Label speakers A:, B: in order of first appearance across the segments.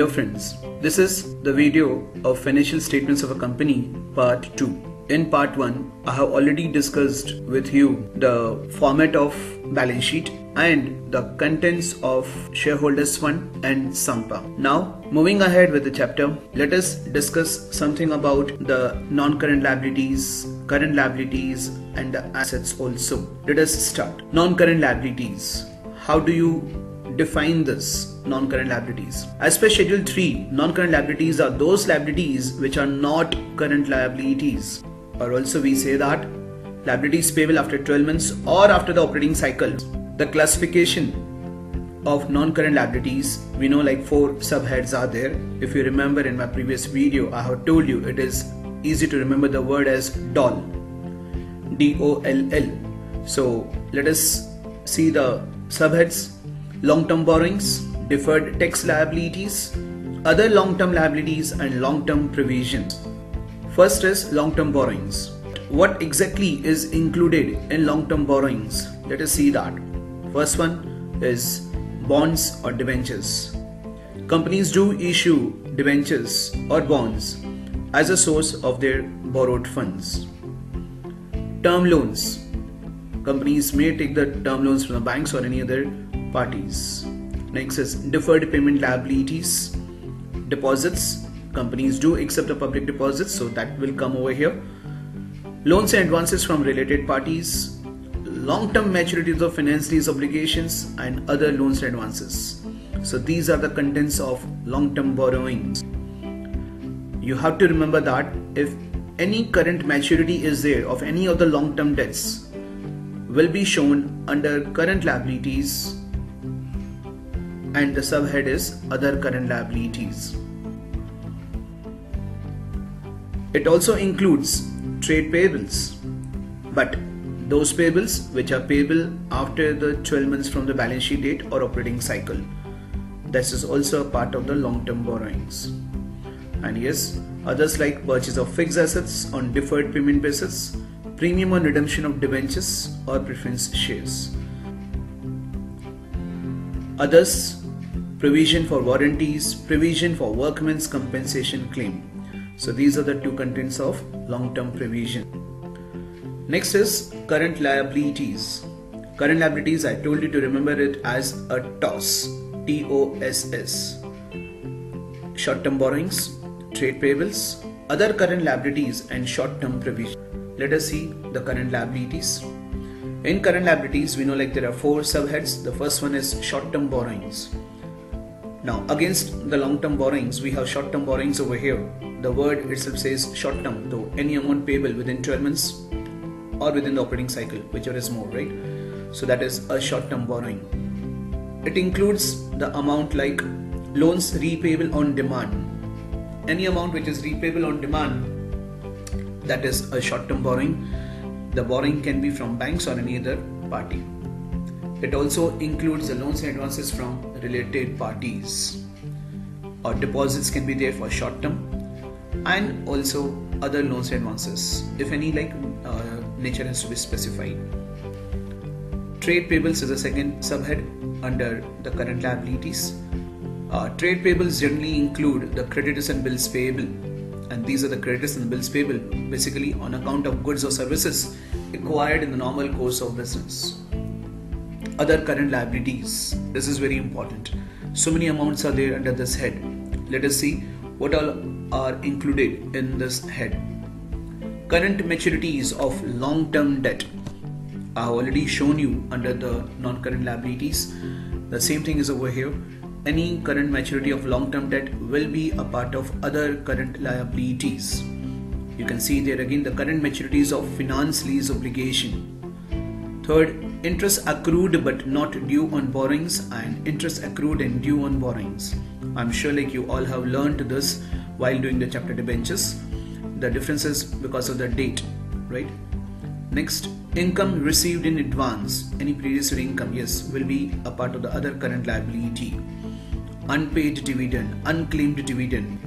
A: Hello friends, this is the video of financial statements of a company part 2. In part 1, I have already discussed with you the format of balance sheet and the contents of shareholders fund and Sampa. Now moving ahead with the chapter, let us discuss something about the non-current liabilities, current liabilities and the assets also. Let us start. Non-current liabilities. How do you define this non-current liabilities? As per Schedule 3, non-current liabilities are those liabilities which are not current liabilities, or also we say that liabilities payable after 12 months or after the operating cycle. The classification of non-current liabilities, we know like 4 subheads are there. If you remember in my previous video, I have told you it is easy to remember the word as DOL, D-O-L-L. So let us see the subheads. Long-term borrowings, deferred tax liabilities, other long-term liabilities and long-term provisions. First is long-term borrowings. What exactly is included in long-term borrowings? Let us see that. First one is bonds or debentures. Companies do issue debentures or bonds as a source of their borrowed funds. Term loans. Companies may take the term loans from the banks or any other parties. Next is deferred payment liabilities. Deposits. Companies do accept the public deposits, so that will come over here. Loans and advances from related parties. Long-term maturities of finance lease obligations and other loans and advances. So these are the contents of long-term borrowings. You have to remember that if any current maturity is there of any of the long-term debts, will be shown under current liabilities, and the subhead is other current liabilities. It also includes trade payables, but those payables which are payable after the 12 months from the balance sheet date or operating cycle. This is also a part of the long-term borrowings. And yes, others like purchase of fixed assets on deferred payment basis, premium on redemption of debentures or preference shares. Others, provision for warranties, provision for workmen's compensation claim. So these are the 2 contents of long-term provision. Next is current liabilities. Current liabilities, I told you to remember it as a TOSS, T-O-S-S. Short-term borrowings, trade payables, other current liabilities and short-term provision. Let us see the current liabilities. In current liabilities, we know like there are 4 subheads. The first one is short-term borrowings. Now against the long-term borrowings, we have short-term borrowings over here. The word itself says short-term, though any amount payable within 12 months or within the operating cycle, whichever is more, right? So that is a short-term borrowing. It includes the amount like loans repayable on demand. Any amount which is repayable on demand, that is a short-term borrowing. The borrowing can be from banks or any other party. It also includes the loans and advances from related parties, or deposits can be there for short term, and also other loans and advances if any like nature has to be specified. Trade payables is the second subhead under the current liabilities. Trade payables generally include the creditors and bills payable, and these are the creditors and bills payable basically on account of goods or services acquired in the normal course of business. Other current liabilities, this is very important. So many amounts are there under this head. Let us see what all are included in this head. Current maturities of long-term debt. I have already shown you under the non-current liabilities. The same thing is over here. Any current maturity of long-term debt will be a part of other current liabilities. You can see there again the current maturities of finance lease obligation. Third, interest accrued but not due on borrowings and interest accrued and due on borrowings. I'm sure like you all have learned this while doing the chapter debentures. The difference is because of the date, right? Next, income received in advance. Any previous year income, yes, will be a part of the other current liability. Unpaid dividend, unclaimed dividend.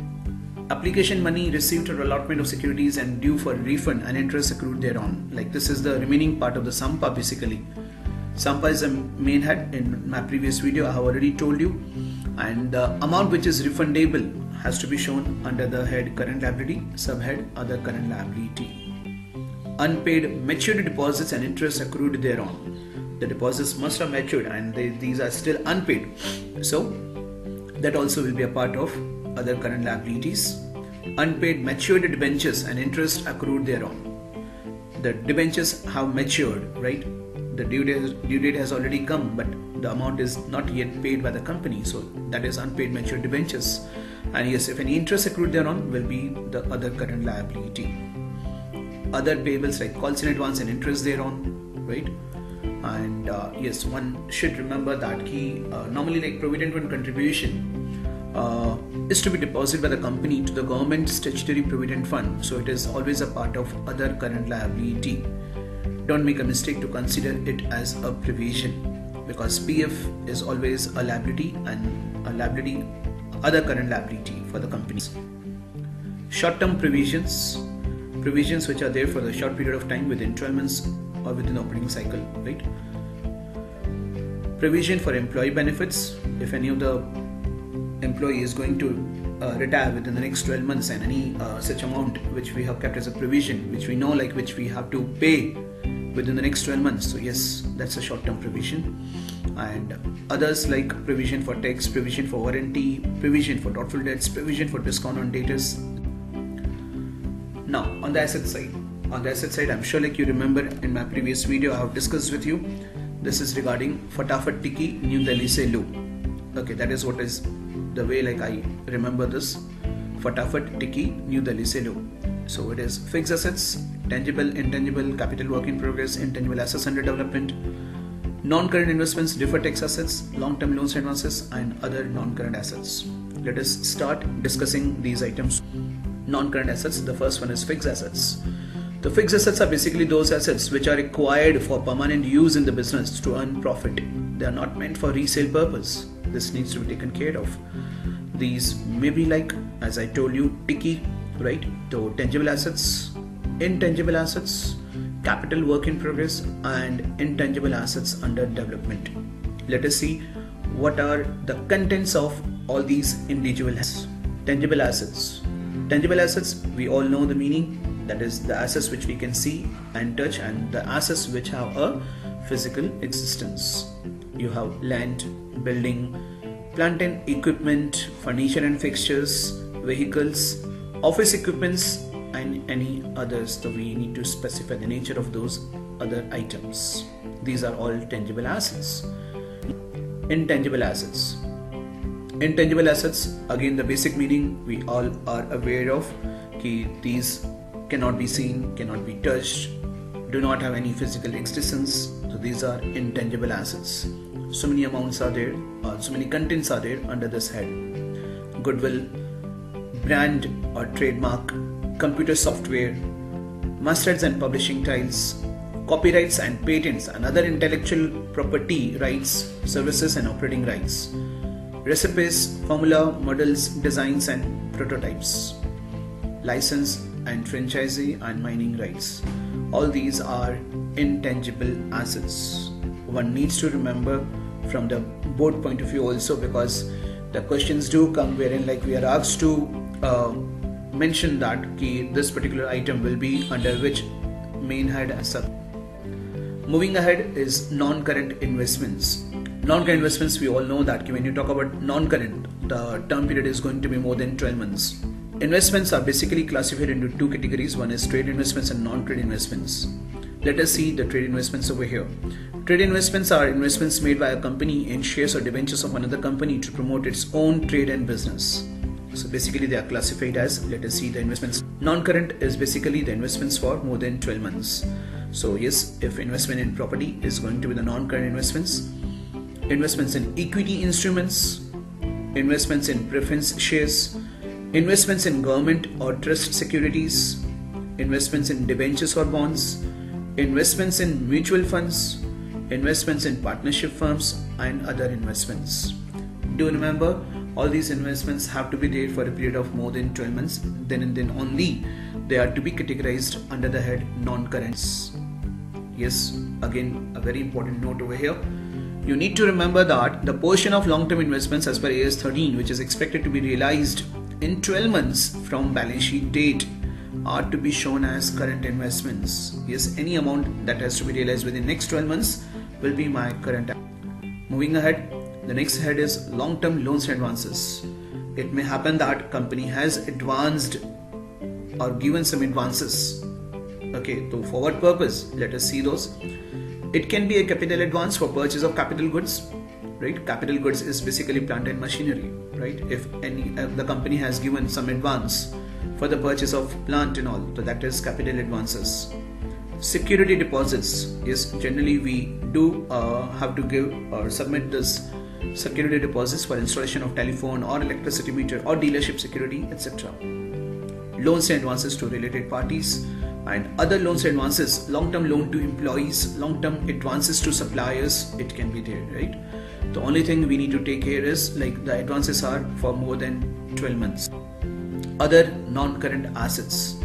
A: Application money received for allotment of securities and due for refund and interest accrued thereon. Like this is the remaining part of the Sampa basically. Sampa is the main head. In my previous video I have already told you and the amount which is refundable has to be shown under the head current liability, subhead other current liability. Unpaid maturity deposits and interest accrued thereon. The deposits must have matured and these are still unpaid, so that also will be a part of other current liabilities. Unpaid matured debentures and interest accrued thereon. The debentures have matured, right? The due date has already come, but the amount is not yet paid by the company, so that is unpaid matured debentures. And yes, if any interest accrued thereon will be the other current liability. Other payables like calls in advance and interest thereon, right? And yes, one should remember that normally like provident fund contribution is to be deposited by the company to the government statutory provident fund, so it is always a part of other current liability. Don't make a mistake to consider it as a provision, because PF is always a liability and a liability, other current liability for the companies. Short-term provisions which are there for the short period of time within 12 months or within the operating cycle, right? Provision for employee benefits. If any of the employee is going to retire within the next 12 months and any such amount which we have kept as a provision, which we know like which we have to pay within the next 12 months, so yes, that's a short-term provision. And others like provision for tax, provision for warranty, provision for doubtful debts, provision for discount on debtors. Now on the asset side, I'm sure like you remember in my previous video I have discussed with you, this is regarding Fatafat Tikki New Delhi Se Lo. Okay, that is what is the way like I remember this, Fatafat Tikki New Delhi Se Lo. So it is fixed assets, tangible, intangible, capital work in progress, intangible assets under development, non-current investments, deferred tax assets, long-term loans and advances, and other non-current assets. Let us start discussing these items. Non-current assets, the first one is fixed assets. The fixed assets are basically those assets which are required for permanent use in the business to earn profit. They are not meant for resale purpose. This needs to be taken care of. These may be like, as I told you, Tikki, right? So tangible assets, intangible assets, capital work in progress, and intangible assets under development. Let us see what are the contents of all these individual assets. Tangible assets. Tangible assets, we all know the meaning. That is the assets which we can see and touch, and the assets which have a physical existence. You have land, building, plant and equipment, furniture and fixtures, vehicles, office equipments, and any others. So we need to specify the nature of those other items. These are all tangible assets. Intangible assets. Intangible assets, again the basic meaning we all are aware of. These cannot be seen, cannot be touched, do not have any physical existence. So these are intangible assets. So many amounts are there, so many contents are there under this head. Goodwill, brand or trademark, computer software, mastheads and publishing titles, copyrights and patents and other intellectual property rights, services and operating rights, recipes, formula, models, designs and prototypes, license and franchisee and mining rights. All these are intangible assets. One needs to remember from the board point of view also, because the questions do come wherein like we are asked to mention that this particular item will be under which main head as such. Moving ahead is non-current investments. Non-current investments, we all know that when you talk about non-current, the term period is going to be more than 12 months. Investments are basically classified into two categories. One is trade investments and non-trade investments. Let us see the trade investments over here. Trade investments are investments made by a company in shares or debentures of another company to promote its own trade and business. So basically they are classified as, let us see the investments. Non-current is basically the investments for more than 12 months. So yes, if investment in property is going to be the non-current investments. Investments in equity instruments, investments in preference shares, investments in government or trust securities, investments in debentures or bonds, investments in mutual funds, investments in partnership firms, and other investments. Do remember, all these investments have to be there for a period of more than 12 months. Then and then only they are to be categorized under the head non-currents. Yes, again a very important note over here. You need to remember that the portion of long-term investments as per AS 13, which is expected to be realized in 12 months from balance sheet date, are to be shown as current investments. Yes, any amount that has to be realized within next 12 months will be my current. Moving ahead, the next head is long-term loans and advances. It may happen that company has advanced or given some advances. Okay, so for what purpose? Let us see those. It can be a capital advance for purchase of capital goods, right? Capital goods is basically plant and machinery, right? If the company has given some advance for the purchase of plant and all, so that is capital advances. Security deposits, yes, generally we do have to give or submit this security deposits for installation of telephone or electricity meter or dealership security, etc. Loans and advances to related parties, and other loans and advances, long-term loan to employees, long-term advances to suppliers, it can be there, right? The only thing we need to take care is like the advances are for more than 12 months. Other non-current assets.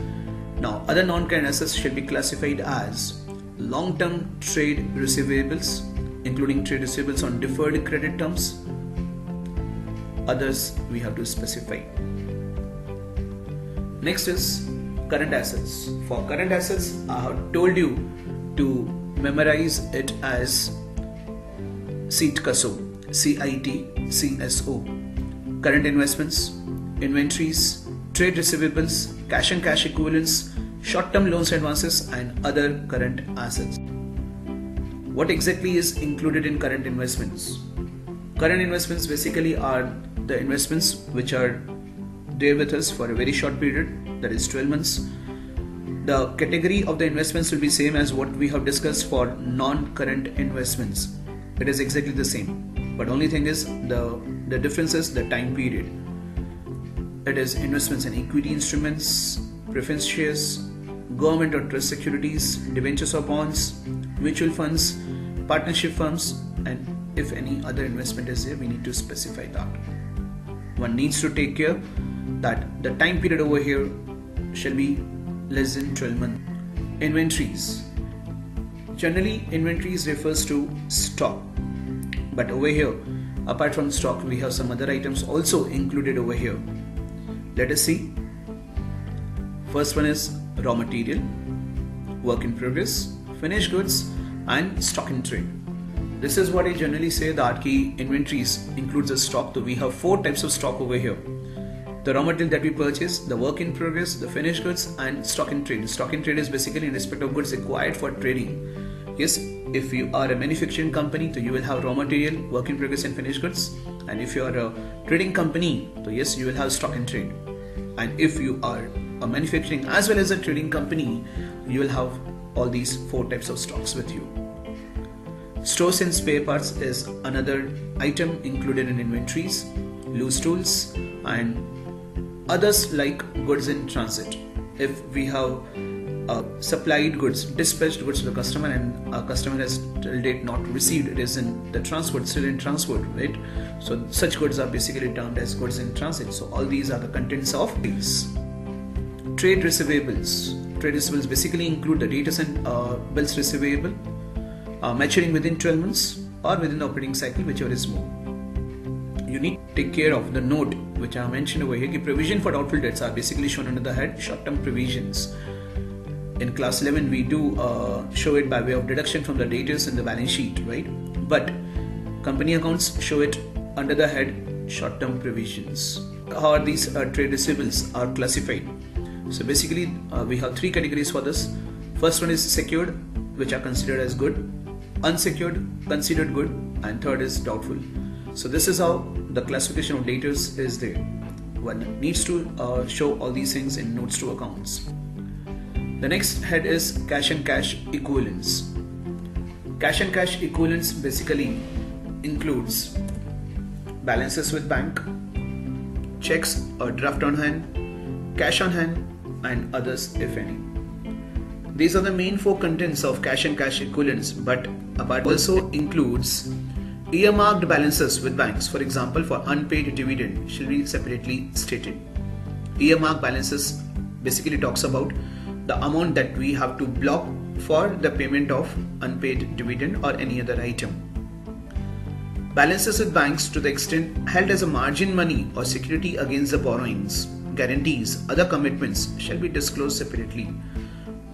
A: Now, other non-current assets should be classified as long-term trade receivables, including trade receivables on deferred credit terms. Others we have to specify. Next is current assets. For current assets, I have told you to memorize it as CITCSO, C-I-T-C-S-O. Current investments, inventories, trade receivables, cash and cash equivalents, short-term loans and advances, and other current assets. What exactly is included in current investments? Current investments basically are the investments which are there with us for a very short period, that is 12 months. The category of the investments will be same as what we have discussed for non-current investments. It is exactly the same, but only thing is the difference is the time period. It is investments in equity instruments, preference shares, government or trust securities, debentures or bonds, mutual funds, partnership firms, and if any other investment is there, we need to specify that. One needs to take care that the time period over here shall be less than 12 months. Inventories. Generally, inventories refers to stock, but over here, apart from stock, we have some other items also included over here. Let us see. First one is raw material, work in progress, finished goods, and stock in trade. This is what I generally say that key inventories includes a stock. So we have 4 types of stock over here. The raw material that we purchase, the work in progress, the finished goods, and stock in trade. Stock in trade is basically in respect of goods required for trading. Yes, if you are a manufacturing company, so you will have raw material, work in progress, and finished goods. And if you are a trading company, so yes, you will have stock in trade. And if you are a manufacturing as well as a trading company, you will have all these 4 types of stocks with you. Stores and spare parts is another item included in inventories, loose tools, and others like goods in transit. If we have supplied goods, dispatched goods to the customer, and a customer has till date not received, it is in the transport, still in transport, right? So such goods are basically termed as goods in transit. So all these are the contents of these. Trade receivables. Trade receivables basically include the debtors and bills receivable maturing within 12 months or within the operating cycle, whichever is more. You need to take care of the note which I mentioned over here. The provision for doubtful debts are basically shown under the head short-term provisions. In class 11 we do show it by way of deduction from the debtors in the balance sheet, right? But company accounts show it under the head short-term provisions. How are these trade receivables are classified? So basically we have 3 categories for this. First one is secured, which are considered as good, unsecured, considered good, and third is doubtful. So this is how the classification of debtors is there. One needs to show all these things in notes to accounts. The next head is cash and cash equivalents. Cash and cash equivalents basically includes balances with bank, checks or draft on hand, cash on hand, and others if any. These are the main 4 contents of cash and cash equivalents, but apart also includes earmarked balances with banks. For example, for unpaid dividend shall be separately stated. Earmarked balances basically talks about the amount that we have to block for the payment of unpaid dividend or any other item. Balances with banks to the extent held as a margin money or security against the borrowings, guarantees, other commitments shall be disclosed separately.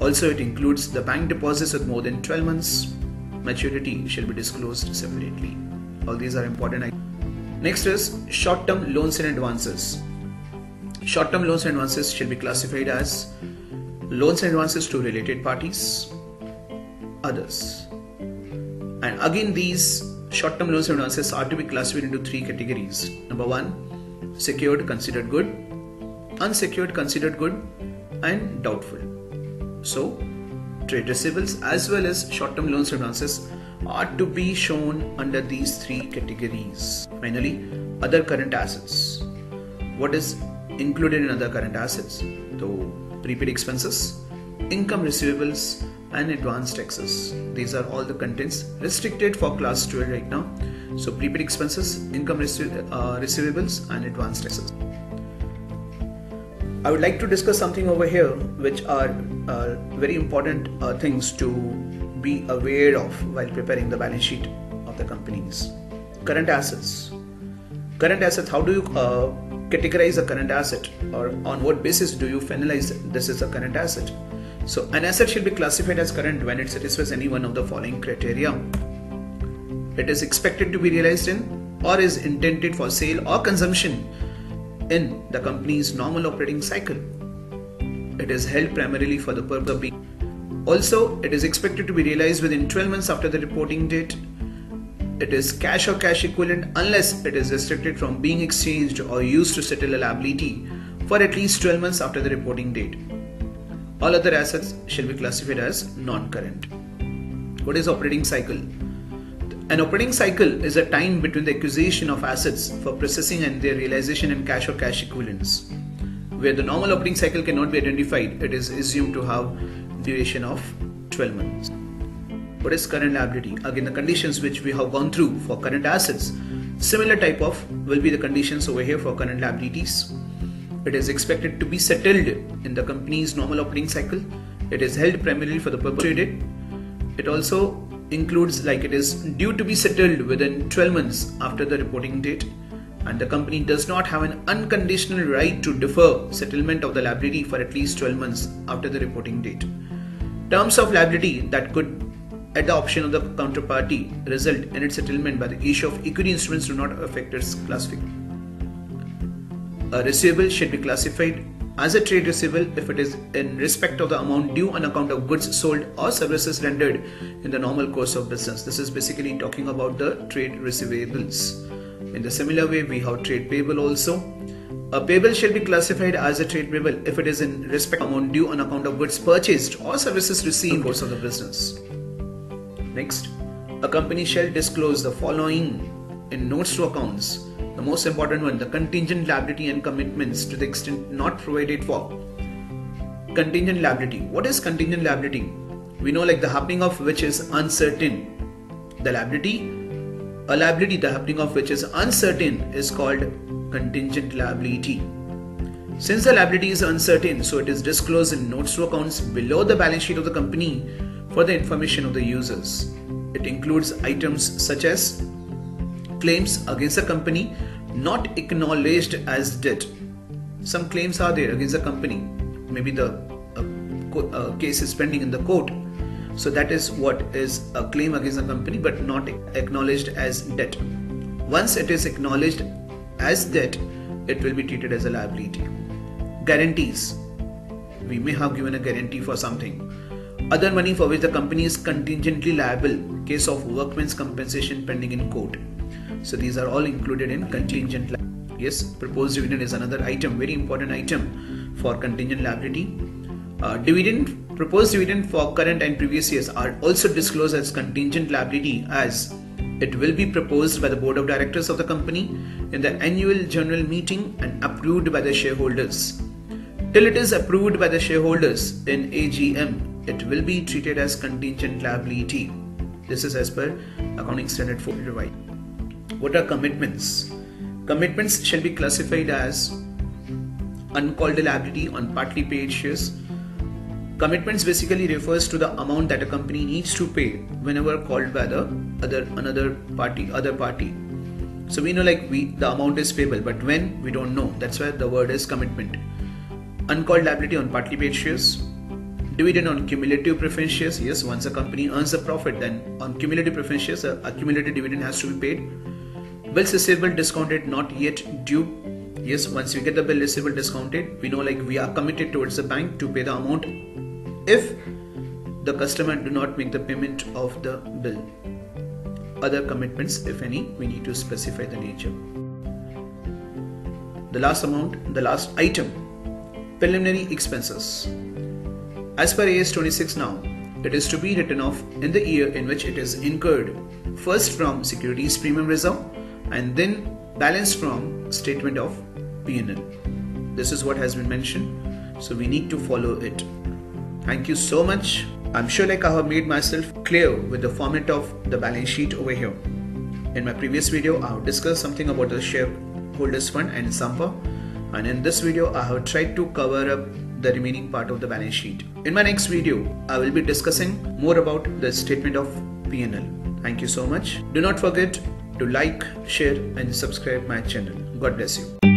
A: Also, it includes the bank deposits with more than 12 months maturity shall be disclosed separately. All these are important. Next is short-term loans and advances. Short-term loans and advances shall be classified as loans and advances to related parties, others. And again, these short-term loans and advances are to be classified into three categories. Number one, secured considered good, unsecured considered good, and doubtful. So, trade receivables as well as short-term loans and advances are to be shown under these three categories. Finally, other current assets. What is included in other current assets? So, prepaid expenses, income receivables, and advanced taxes. These are all the contents restricted for class 12 right now. So, prepaid expenses, income receivables, and advanced taxes. I would like to discuss something over here which are very important things to be aware of while preparing the balance sheet of the companies. Current assets. Current assets, how do you categorize a current asset, or on what basis do you finalize this is a current asset? So an asset should be classified as current when it satisfies any one of the following criteria. It is expected to be realized in or is intended for sale or consumption in the company's normal operating cycle. It is held primarily for the purpose of being. Also, it is expected to be realized within 12 months after the reporting date. It is cash or cash equivalent unless it is restricted from being exchanged or used to settle a liability for at least 12 months after the reporting date. All other assets shall be classified as non-current. What is operating cycle? An operating cycle is a time between the acquisition of assets for processing and their realization in cash or cash equivalents. Where the normal operating cycle cannot be identified, it is assumed to have duration of 12 months. What is current liability? Again, the conditions which we have gone through for current assets, similar type of will be the conditions over here for current liabilities. It is expected to be settled in the company's normal operating cycle. It is held primarily for the purpose of traded. It also includes like it is due to be settled within 12 months after the reporting date, and the company does not have an unconditional right to defer settlement of the liability for at least 12 months after the reporting date. Terms of liability that could at the option of the counterparty result in its settlement by the issue of equity instruments do not affect its classification. A receivable should be classified as a trade receivable if it is in respect of the amount due on account of goods sold or services rendered in the normal course of business. This is basically talking about the trade receivables. In the similar way, we have trade payable also. A payable shall be classified as a trade payable if it is in respect of amount due on account of goods purchased or services received in the course of the business. Next, a company shall disclose the following in notes to accounts. The most important one, the contingent liability and commitments to the extent not provided for. Contingent liability. What is contingent liability? We know like the happening of which is uncertain. The liability, a liability the happening of which is uncertain is called contingent liability. Since the liability is uncertain, so it is disclosed in notes to accounts below the balance sheet of the company for the information of the users. It includes items such as claims against the company not acknowledged as debt. Some claims are there against the company. Maybe the case is pending in the court. So that is what is a claim against the company but not acknowledged as debt. Once it is acknowledged as debt, it will be treated as a liability. Guarantees. We may have given a guarantee for something. Other money for which the company is contingently liable, case of workmen's compensation pending in court. So these are all included in contingent liability. Yes, proposed dividend is another item, very important item for contingent liability. Proposed dividend for current and previous years are also disclosed as contingent liability as it will be proposed by the board of directors of the company in the annual general meeting and approved by the shareholders. Till it is approved by the shareholders in AGM, it will be treated as contingent liability. This is as per Accounting Standard 4 revised. What are commitments? Commitments shall be classified as uncalled liability on partly paid shares. Commitments basically refers to the amount that a company needs to pay whenever called by the other party. So we know like the amount is payable, but when we don't know. That's why the word is commitment. Uncalled liability on partly paid shares. Dividend on cumulative preference shares. Yes, once a company earns a profit, then on cumulative preference shares, a accumulated dividend has to be paid. Bills receivable discounted, not yet due. Yes, once we get the bill receivable discounted, we know like we are committed towards the bank to pay the amount if the customer do not make the payment of the bill. Other commitments, if any, we need to specify the nature. The last amount, the last item, preliminary expenses. As per AS 26 now, it is to be written off in the year in which it is incurred, first from securities premium reserve and then balanced from statement of P&L. This is what has been mentioned, so we need to follow it. Thank you so much. I'm sure like I have made myself clear with the format of the balance sheet over here. In my previous video, I have discussed something about the shareholders fund and Sampa, and in this video, I have tried to cover up the remaining part of the balance sheet. In my next video, I will be discussing more about the statement of P&L. Thank you so much. Do not forget to like, share and subscribe my channel. God bless you.